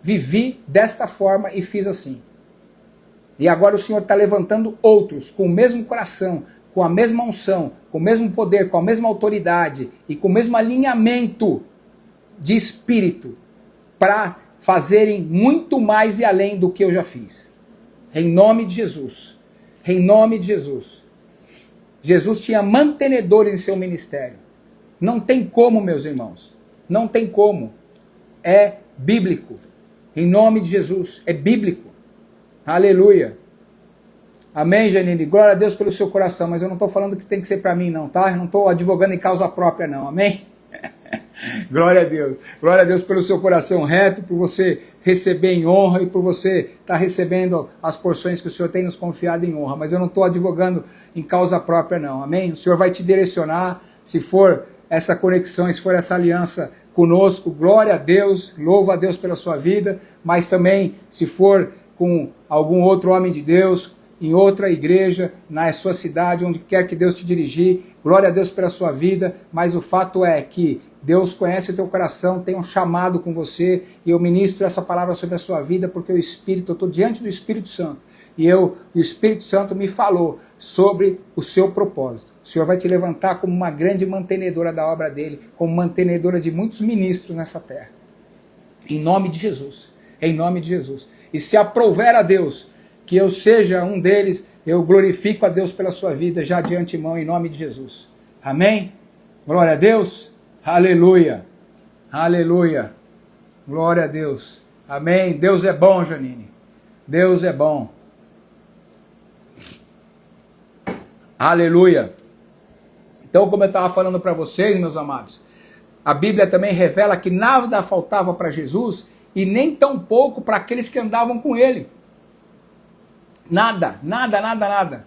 vivi desta forma e fiz assim. E agora o Senhor está levantando outros com o mesmo coração, com a mesma unção, com o mesmo poder, com a mesma autoridade e com o mesmo alinhamento de espírito para fazerem muito mais e além do que eu já fiz. Em nome de Jesus. Em nome de Jesus. Jesus tinha mantenedores em seu ministério. Não tem como, meus irmãos. Não tem como. É bíblico. Em nome de Jesus. É bíblico. Aleluia. Amém, Janine? Glória a Deus pelo seu coração. Mas eu não estou falando que tem que ser para mim, não, tá? Eu não estou advogando em causa própria, não. Amém? Glória a Deus. Glória a Deus pelo seu coração reto, por você receber em honra e por você estar recebendo as porções que o Senhor tem nos confiado em honra. Mas eu não estou advogando em causa própria, não. Amém? O Senhor vai te direcionar, se for essa conexão, se for essa aliança conosco, glória a Deus, louva a Deus pela sua vida, mas também se for com algum outro homem de Deus, em outra igreja, na sua cidade, onde quer que Deus te dirigir, glória a Deus pela sua vida, mas o fato é que Deus conhece o teu coração, tem um chamado com você, e eu ministro essa palavra sobre a sua vida, porque o Espírito, eu estou diante do Espírito Santo, e o Espírito Santo me falou sobre o seu propósito. O Senhor vai te levantar como uma grande mantenedora da obra dele, como mantenedora de muitos ministros nessa terra. Em nome de Jesus. Em nome de Jesus. E se aprouver a Deus que eu seja um deles, eu glorifico a Deus pela sua vida já de antemão, em nome de Jesus. Amém? Glória a Deus. Aleluia. Aleluia. Glória a Deus. Amém. Deus é bom, Janine. Deus é bom. Aleluia. Então, como eu estava falando para vocês, meus amados, a Bíblia também revela que nada faltava para Jesus e nem tão pouco para aqueles que andavam com ele. Nada, nada, nada, nada.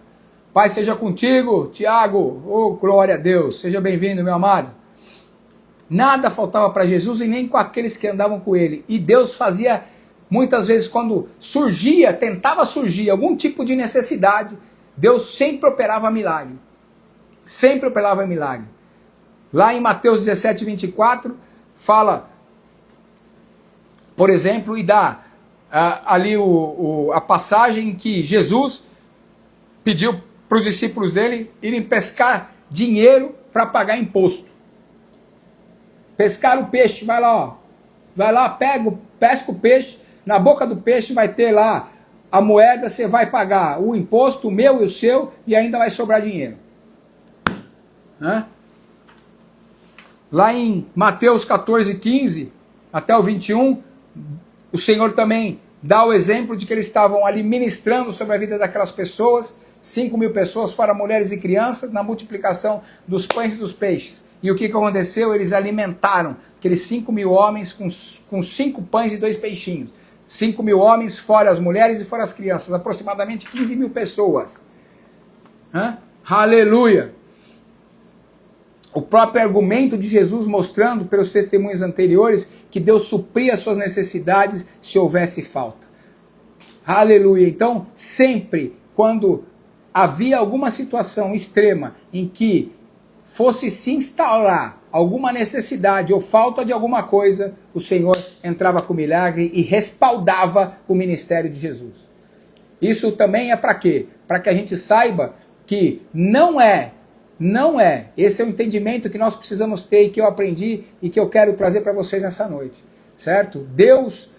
Pai seja contigo, Tiago, oh, glória a Deus, seja bem-vindo, meu amado. Nada faltava para Jesus e nem com aqueles que andavam com ele. E Deus fazia, muitas vezes, quando surgia, tentava surgir algum tipo de necessidade, Deus sempre operava milagre. Sempre operava milagre. Lá em Mateus 17, 24, fala, por exemplo, e dá ali a passagem que Jesus pediu para os discípulos dele irem pescar dinheiro para pagar imposto. Pescar o peixe, vai lá, ó. Vai lá, pesca o peixe, na boca do peixe vai ter lá a moeda, você vai pagar o imposto, o meu e o seu, e ainda vai sobrar dinheiro. Hã? Lá em Mateus 14, 15 até o 21, o Senhor também dá o exemplo de que eles estavam ali ministrando sobre a vida daquelas pessoas, 5.000 pessoas, fora mulheres e crianças, na multiplicação dos pães e dos peixes. E o que aconteceu? Eles alimentaram aqueles 5.000 homens com 5 pães e 2 peixinhos. 5.000 homens, fora as mulheres e fora as crianças, aproximadamente 15.000 pessoas. Hã? Aleluia! O próprio argumento de Jesus mostrando pelos testemunhos anteriores que Deus supria as suas necessidades se houvesse falta. Aleluia! Então, sempre quando havia alguma situação extrema em que fosse se instalar alguma necessidade ou falta de alguma coisa, o Senhor entrava com milagre e respaldava o ministério de Jesus. Isso também é para quê? Para que a gente saiba que não é, esse é o entendimento que nós precisamos ter e que eu aprendi e que eu quero trazer para vocês nessa noite, certo? Deus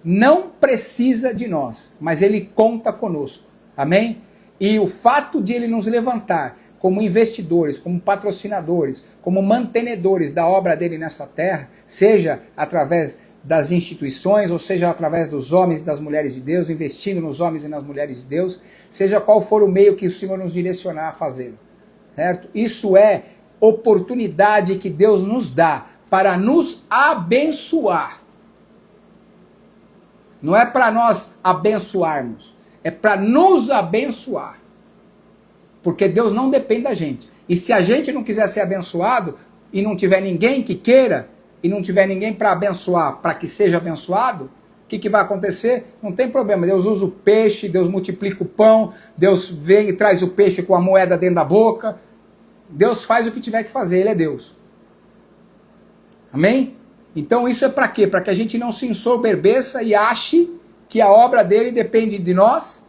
não precisa de nós, mas Ele conta conosco, amém? E o fato de Ele nos levantar como investidores, como patrocinadores, como mantenedores da obra dele nessa terra, seja através das instituições, ou seja através dos homens e das mulheres de Deus, investindo nos homens e nas mulheres de Deus, seja qual for o meio que o Senhor nos direcionar a fazê-lo, certo? Isso é oportunidade que Deus nos dá para nos abençoar. Não é para nós abençoarmos, é para nos abençoar. Porque Deus não depende da gente. E se a gente não quiser ser abençoado, e não tiver ninguém que queira, e não tiver ninguém para abençoar, para que seja abençoado, o que vai acontecer? Não tem problema. Deus usa o peixe, Deus multiplica o pão, Deus vem e traz o peixe com a moeda dentro da boca. Deus faz o que tiver que fazer, Ele é Deus. Amém? Então isso é para quê? Para que a gente não se ensoberbeça e ache que a obra dele depende de nós,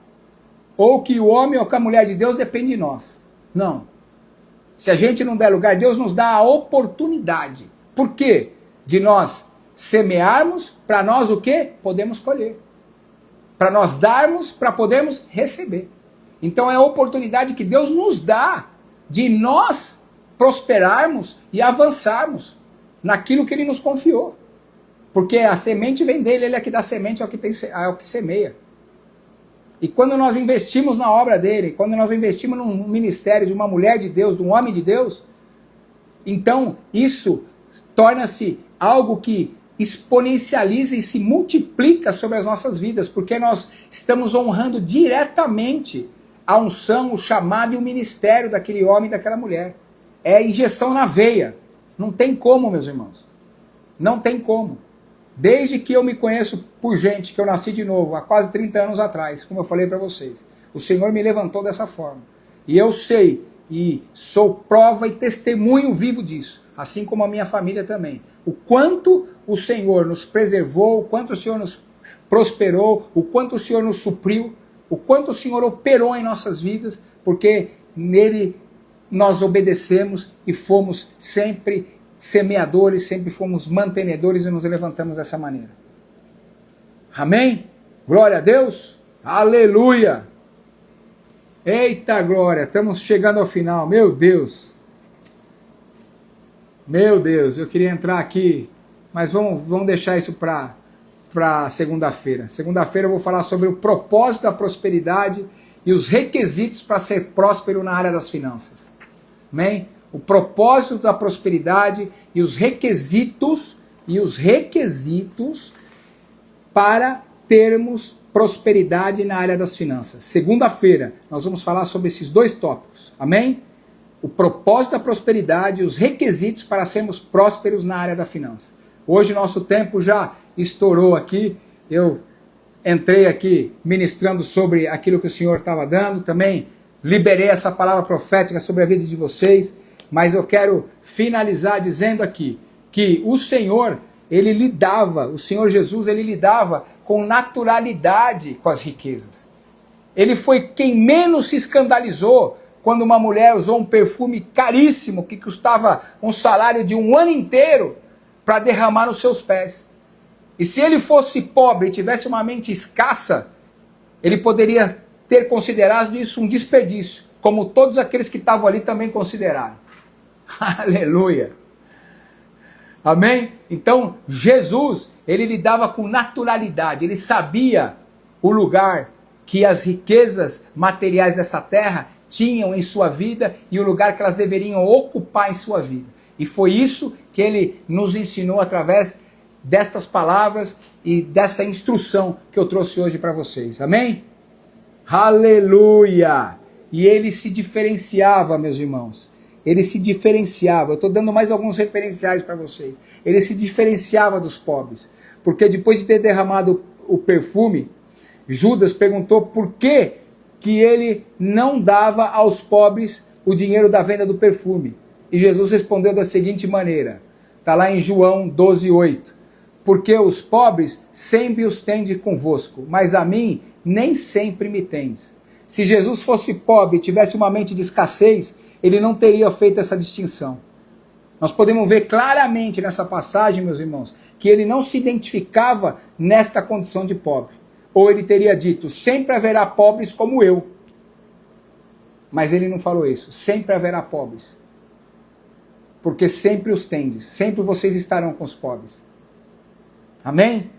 ou que o homem ou que a mulher de Deus depende de nós. Não. Se a gente não der lugar, Deus nos dá a oportunidade. Por quê? De nós semearmos, para nós o quê? Podemos colher. Para nós darmos, para podermos receber. Então é a oportunidade que Deus nos dá de nós prosperarmos e avançarmos naquilo que Ele nos confiou. Porque a semente vem dele, Ele é que dá semente ao que semeia. E quando nós investimos na obra dele, quando nós investimos no ministério de uma mulher de Deus, de um homem de Deus, então isso torna-se algo que exponencializa e se multiplica sobre as nossas vidas, porque nós estamos honrando diretamente a unção, o chamado e o ministério daquele homem e daquela mulher. É injeção na veia. Não tem como, meus irmãos. Não tem como. Desde que eu me conheço por gente, que eu nasci de novo, há quase 30 anos atrás, como eu falei para vocês, o Senhor me levantou dessa forma. E eu sei, e sou prova e testemunho vivo disso, assim como a minha família também. O quanto o Senhor nos preservou, o quanto o Senhor nos prosperou, o quanto o Senhor nos supriu, o quanto o Senhor operou em nossas vidas, porque nele nós obedecemos e fomos sempre semeadores, sempre fomos mantenedores e nos levantamos dessa maneira. Amém? Glória a Deus. Aleluia. Eita glória, estamos chegando ao final, meu Deus. Meu Deus, eu queria entrar aqui, mas vamos deixar isso para segunda-feira. Segunda-feira eu vou falar sobre o propósito da prosperidade e os requisitos para ser próspero na área das finanças. Amém? O propósito da prosperidade e os requisitos para termos prosperidade na área das finanças. Segunda-feira nós vamos falar sobre esses dois tópicos. Amém? O propósito da prosperidade e os requisitos para sermos prósperos na área da finança. Hoje nosso tempo já estourou aqui. Eu entrei aqui ministrando sobre aquilo que o Senhor estava dando. Também liberei essa palavra profética sobre a vida de vocês. Mas eu quero finalizar dizendo aqui que o Senhor, o Senhor Jesus, ele lidava com naturalidade com as riquezas. Ele foi quem menos se escandalizou quando uma mulher usou um perfume caríssimo que custava um salário de um ano inteiro para derramar nos seus pés. E se ele fosse pobre e tivesse uma mente escassa, ele poderia ter considerado isso um desperdício, como todos aqueles que estavam ali também consideraram. Aleluia! Amém? Então, Jesus, ele lidava com naturalidade, ele sabia o lugar que as riquezas materiais dessa terra tinham em sua vida e o lugar que elas deveriam ocupar em sua vida. E foi isso que ele nos ensinou através destas palavras e dessa instrução que eu trouxe hoje para vocês. Amém? Aleluia! E ele se diferenciava, meus irmãos. Ele se diferenciava. Eu estou dando mais alguns referenciais para vocês. Ele se diferenciava dos pobres. Porque depois de ter derramado o perfume, Judas perguntou por que ele não dava aos pobres o dinheiro da venda do perfume. E Jesus respondeu da seguinte maneira. Está lá em João 12:8. Porque os pobres sempre os tende convosco, mas a mim nem sempre me tendes. Se Jesus fosse pobre e tivesse uma mente de escassez, ele não teria feito essa distinção. Nós podemos ver claramente nessa passagem, meus irmãos, que ele não se identificava nesta condição de pobre. Ou ele teria dito, sempre haverá pobres como eu. Mas ele não falou isso, sempre haverá pobres. Porque sempre os tendes, sempre vocês estarão com os pobres. Amém?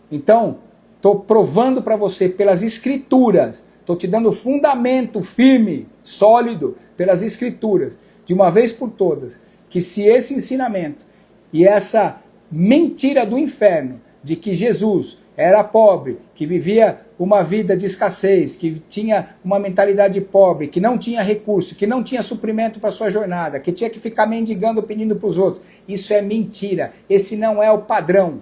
Então, estou provando para você pelas escrituras, estou te dando fundamento firme, sólido, pelas escrituras, de uma vez por todas, que se esse ensinamento e essa mentira do inferno, de que Jesus era pobre, que vivia uma vida de escassez, que tinha uma mentalidade pobre, que não tinha recurso, que não tinha suprimento para sua jornada, que tinha que ficar mendigando, pedindo para os outros, isso é mentira. Esse não é o padrão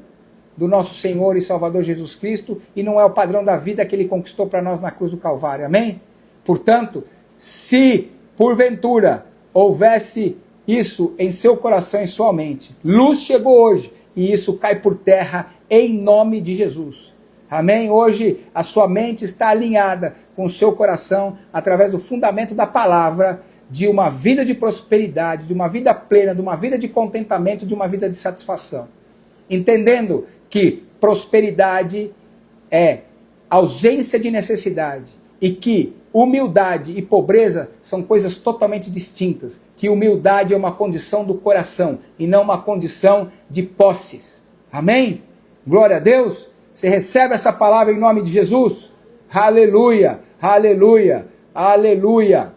do nosso Senhor e Salvador Jesus Cristo, e não é o padrão da vida que ele conquistou para nós na cruz do Calvário, amém? Portanto, se porventura houvesse isso em seu coração e em sua mente, luz chegou hoje, e isso cai por terra em nome de Jesus, amém? Hoje a sua mente está alinhada com o seu coração, através do fundamento da palavra, de uma vida de prosperidade, de uma vida plena, de uma vida de contentamento, de uma vida de satisfação, entendendo que prosperidade é ausência de necessidade e que humildade e pobreza são coisas totalmente distintas, que humildade é uma condição do coração e não uma condição de posses. Amém? Glória a Deus. Você recebe essa palavra em nome de Jesus? Aleluia, aleluia, aleluia.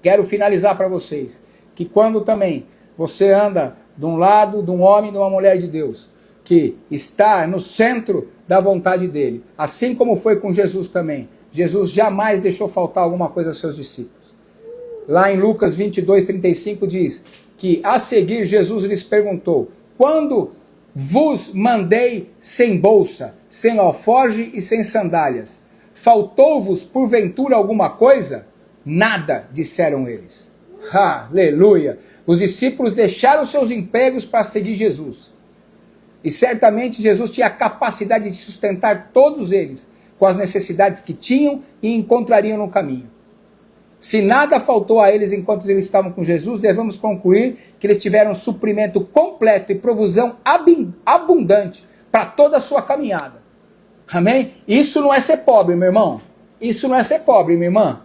Quero finalizar para vocês que quando também você anda de um lado de um homem e de uma mulher de Deus, que está no centro da vontade dele, assim como foi com Jesus também, Jesus jamais deixou faltar alguma coisa aos seus discípulos. Lá em Lucas 22:35 diz que a seguir Jesus lhes perguntou, quando vos mandei sem bolsa, sem alforge e sem sandálias, faltou-vos porventura alguma coisa? Nada, disseram eles. Aleluia! Os discípulos deixaram seus empregos para seguir Jesus. E certamente Jesus tinha a capacidade de sustentar todos eles com as necessidades que tinham e encontrariam no caminho. Se nada faltou a eles enquanto eles estavam com Jesus, devemos concluir que eles tiveram suprimento completo e provisão abundante para toda a sua caminhada. Amém? Isso não é ser pobre, meu irmão. Isso não é ser pobre, minha irmã.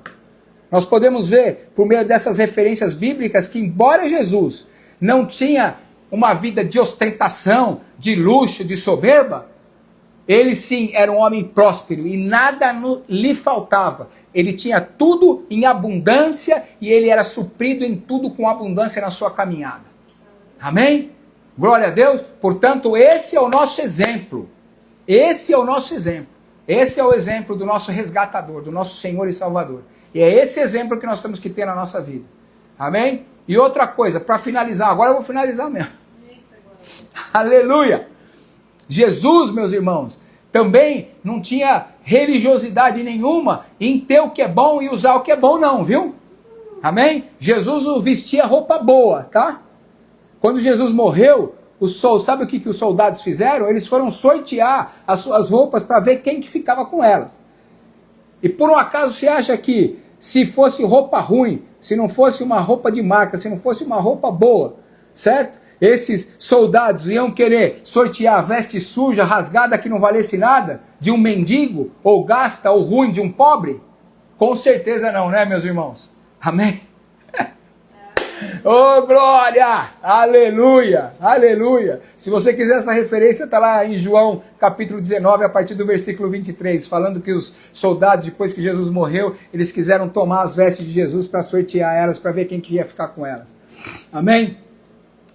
Nós podemos ver, por meio dessas referências bíblicas, que embora Jesus não tinha uma vida de ostentação, de luxo, de soberba, ele sim era um homem próspero e nada lhe faltava. Ele tinha tudo em abundância e ele era suprido em tudo com abundância na sua caminhada. Amém? Glória a Deus. Portanto, esse é o nosso exemplo. Esse é o nosso exemplo. Esse é o exemplo do nosso resgatador, do nosso Senhor e Salvador. E é esse exemplo que nós temos que ter na nossa vida. Amém? E outra coisa, para finalizar, agora eu vou finalizar mesmo. Aleluia! Jesus, meus irmãos, também não tinha religiosidade nenhuma em ter o que é bom e usar o que é bom não, viu? Amém? Jesus vestia roupa boa, tá? Quando Jesus morreu, sabe o que os soldados fizeram? Eles foram sortear as suas roupas para ver quem que ficava com elas. E por um acaso você acha que se fosse roupa ruim, se não fosse uma roupa de marca, se não fosse uma roupa boa, certo? Esses soldados iam querer sortear a veste suja, rasgada, que não valesse nada, de um mendigo, ou gasta, ou ruim, de um pobre? Com certeza não, né, meus irmãos? Amém? Oh, glória! Aleluia! Aleluia! Se você quiser essa referência, está lá em João capítulo 19, a partir do versículo 23, falando que os soldados, depois que Jesus morreu, eles quiseram tomar as vestes de Jesus para sortear elas, para ver quem que ia ficar com elas. Amém?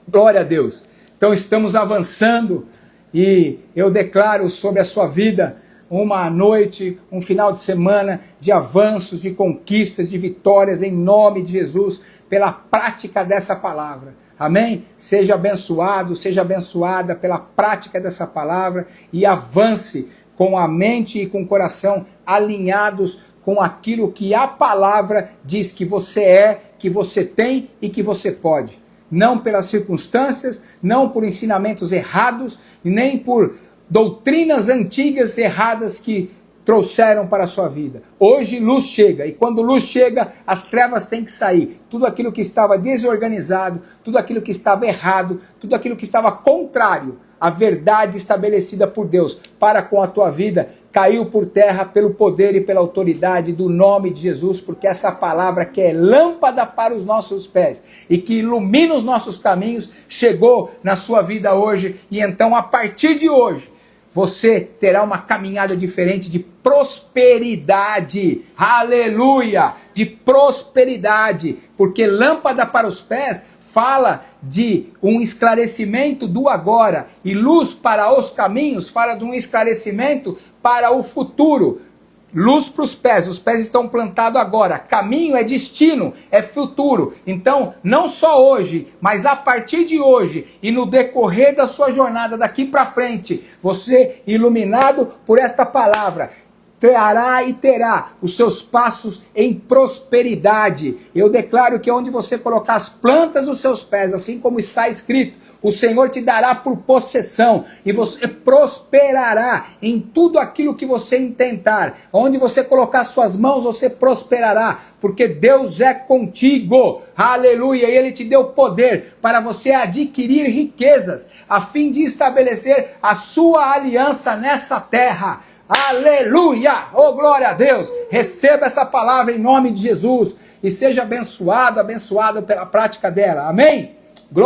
Glória a Deus. Então estamos avançando e eu declaro sobre a sua vida uma noite, um final de semana de avanços, de conquistas, de vitórias em nome de Jesus, pela prática dessa palavra. Amém? Seja abençoado, seja abençoada pela prática dessa palavra e avance com a mente e com o coração alinhados com aquilo que a palavra diz que você é, que você tem e que você pode. Não pelas circunstâncias, não por ensinamentos errados, nem por doutrinas antigas erradas que trouxeram para a sua vida. Hoje luz chega, e quando luz chega, as trevas têm que sair. Tudo aquilo que estava desorganizado, tudo aquilo que estava errado, tudo aquilo que estava contrário à verdade estabelecida por Deus para com a tua vida, caiu por terra pelo poder e pela autoridade do nome de Jesus, porque essa palavra que é lâmpada para os nossos pés e que ilumina os nossos caminhos, chegou na sua vida hoje, e então a partir de hoje, você terá uma caminhada diferente de prosperidade. Aleluia! De prosperidade. Porque lâmpada para os pés fala de um esclarecimento do agora. E luz para os caminhos fala de um esclarecimento para o futuro. Luz para os pés estão plantados agora. Caminho é destino, é futuro. Então, não só hoje, mas a partir de hoje e no decorrer da sua jornada daqui para frente, você, iluminado por esta palavra, trará e terá os seus passos em prosperidade. Eu declaro que onde você colocar as plantas dos seus pés, assim como está escrito, o Senhor te dará por possessão e você prosperará em tudo aquilo que você intentar. Onde você colocar suas mãos, você prosperará, porque Deus é contigo. Aleluia! E Ele te deu poder para você adquirir riquezas, a fim de estabelecer a sua aliança nessa terra. Aleluia! Oh, glória a Deus! Receba essa palavra em nome de Jesus e seja abençoado, abençoado pela prática dela. Amém?